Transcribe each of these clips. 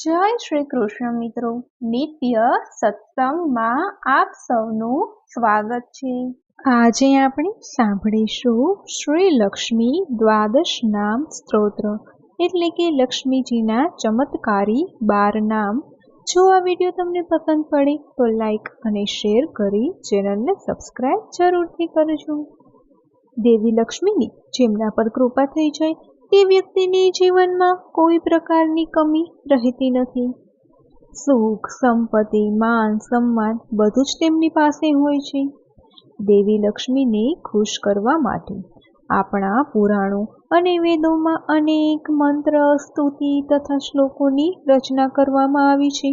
જય શ્રી કૃષ્ણ મિત્રો, નિત્ય સત્સંગમાં આપ સૌનું સ્વાગત છે। આજે આપણે સાંભળીશું શ્રી લક્ષ્મી દ્વાદશ નામ સ્તોત્ર એટલે કે લક્ષ્મીજીના ચમત્કારી 12 નામ। જો આ વિડીયો તમને પસંદ પડે તો લાઈક અને શેર કરી ચેનલને સબસ્ક્રાઇબ જરૂરથી કરજો। દેવી લક્ષ્મીની જેમના પર કૃપા થઈ જાય તે વ્યક્તિની જીવનમાં કોઈ પ્રકારની કમી રહેતી નથી। સુખ, સંપત્તિ, માન, સન્માન બધું જ તેમની પાસે હોય છે। દેવી લક્ષ્મીને ખુશ કરવા માટે આપણા પુરાણો અને વેદોમાં અનેક મંત્ર, સ્તુતિ તથા શ્લોકોની રચના કરવામાં આવી છે।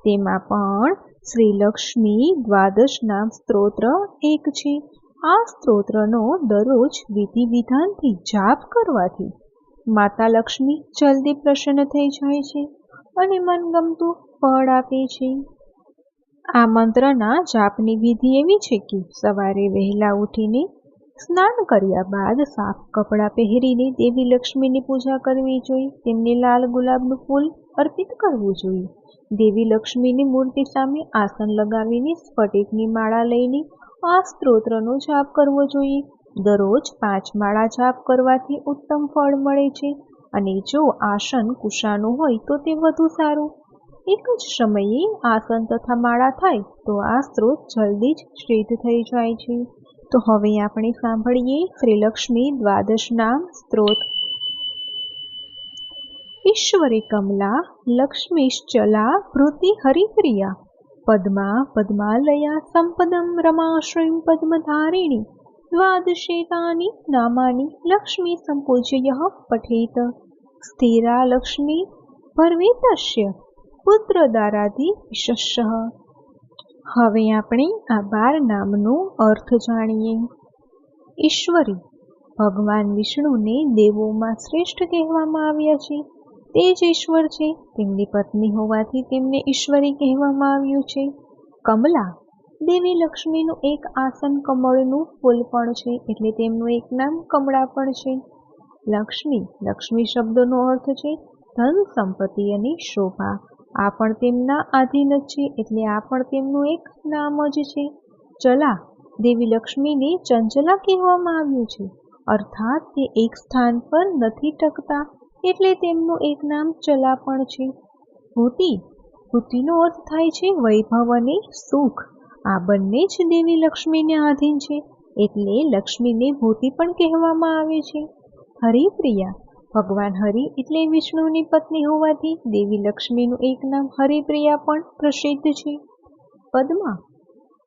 તેમાં પણ શ્રી લક્ષ્મી દ્વાદશ નામ સ્તોત્ર એક છે। આ સ્તોત્રનો દરરોજ વિધિ વિધાનથી જાપ કરવાથી માતા લક્ષ્મી જલ્દી પ્રસન્ન થઈ જાય છે અને મનગમતું ફળ આપે છે। આ મંત્રના જાપની વિધિ એવી છે કે સવારે વહેલા ઉઠીને સ્નાન કર્યા બાદ સાફ કપડાં પહેરીને દેવી લક્ષ્મીની પૂજા કરવી જોઈએ। તેમને લાલ ગુલાબનું ફૂલ અર્પિત કરવું જોઈએ। દેવી લક્ષ્મીની મૂર્તિ સામે આસન લગાવીને સ્ફટિકની માળા લઈને આ સ્તોત્રનો જાપ કરવો જોઈએ। દરરોજ 5 માળા જાપ કરવાથી ઉત્તમ ફળ મળે છે અને જો આસન કુશાનું હોય તો તે વધુ સારું। એક જ સમયે આસન તથા માળા થાય તો આ સ્તોત્ર જલ્દી જ સિદ્ધ થઈ જાય છે। તો હવે આપણે સાંભળીએ શ્રી લક્ષ્મી દ્વાદશ નામ સ્તોત્ર। ઈશ્વરી કમલા લક્ષ્મીશ્ચલા ભૃતિ હરિપ્રિયા પદ્મા પદ્માલયા સંપદમ રમા શ્રીમ પદ્મધારિણી દ્વાદશેતાની નામાની લક્ષ્મી સંપૂજ્ય પઠેત સ્થિરા લક્ષ્મી ભર્વેતસ્ય પુત્રદારાધિ વિશેષઃ। હવે આપણે આ 12 નામનો અર્થ જાણીએ। ઈશ્વરી ભગવાન વિષ્ણુને દેવોમાં શ્રેષ્ઠ કહેવામાં આવ્યા છે। તે જ ઈશ્વર છે। તેમની પત્ની હોવાથી તેમને ઈશ્વરી કહેવામાં આવ્યું છે। કમલા દેવી લક્ષ્મીનું એક આસન કમળનું ફૂલ પણ છે એટલે તેમનું એક નામ કમળા પણ છે। લક્ષ્મી લક્ષ્મી શબ્દનો અર્થ છે ધન, સંપત્તિ અને શોભા। આ પણ તેમના આધીન જ છે એટલે આ પણ તેમનું એક નામ જ છે। ચલા દેવી લક્ષ્મીને ચંચલા કહેવામાં આવ્યું છે અર્થાત તે એક સ્થાન પર નથી ટકતા એટલે તેમનું એક નામ ચલા પણ છે। ભૂતિ ભૂતિનો અર્થ થાય છે વૈભવ અને સુખ। આ બંને જ દેવી લક્ષ્મીને આધીન છે એટલે લક્ષ્મીને ભૂતિ પણ કહેવામાં આવે છે। હરિપ્રિયા ભગવાન હરિ એટલે વિષ્ણુની પત્ની હોવાથી દેવી લક્ષ્મીનું એક નામ હરિપ્રિયા પણ પ્રસિદ્ધ છે। પદ્મા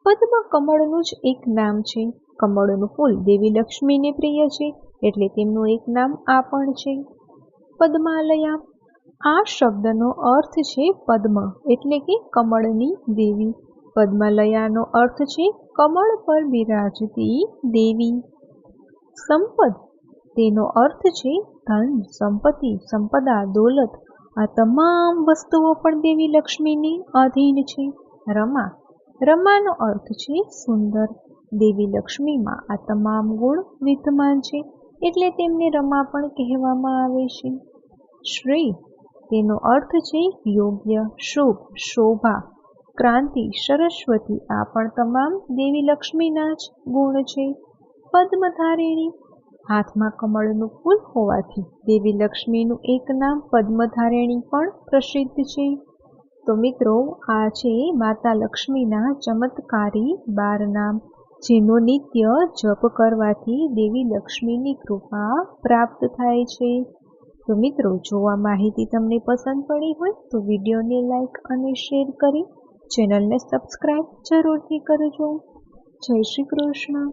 પદ્મ કમળનું જ એક નામ છે। કમળનું ફૂલ દેવી લક્ષ્મીને પ્રિય છે એટલે તેમનું એક નામ આ પણ છે। પદ્માલયા આ શબ્દનો અર્થ છે પદ્મ એટલે કે કમળની દેવી। પદ્માલયાનો અર્થ છે કમળ પર બિરાજતી દેવી। સંપદ તેનો અર્થ છે ધન, સંપત્તિ, સંપદા, દોલત। આ તમામ વસ્તુઓ પણ દેવી લક્ષ્મીની આધીન છે। રમા રમાનો અર્થ છે સુંદર। દેવી લક્ષ્મીમાં આ તમામ ગુણ વિદ્યમાન છે એટલે તેમને રમા પણ કહેવામાં આવે છે। શ્રી તેનો અર્થ છે યોગ્ય, શુભ, શોભા, ક્રાંતિ, સરસ્વતી। આ પણ તમામ દેવી લક્ષ્મીના જ ગુણ છે। પદ્મધારિણી હાથમાં કમળનું ફૂલ હોવાથી દેવી લક્ષ્મીનું એક નામ પદ્મધારિણી પણ પ્રસિદ્ધ છે। તો મિત્રો આ છે માતા લક્ષ્મીના ચમત્કારી 12 નામ જેનો નિત્ય જપ કરવાથી દેવી લક્ષ્મીની કૃપા પ્રાપ્ત થાય છે। તો મિત્રો જો આ માહિતી તમને પસંદ પડી હોય તો વિડીયોને લાઈક અને શેર કરી ચેનલને સબસ્ક્રાઇબ જરૂરથી કરજો। જય શ્રી કૃષ્ણ।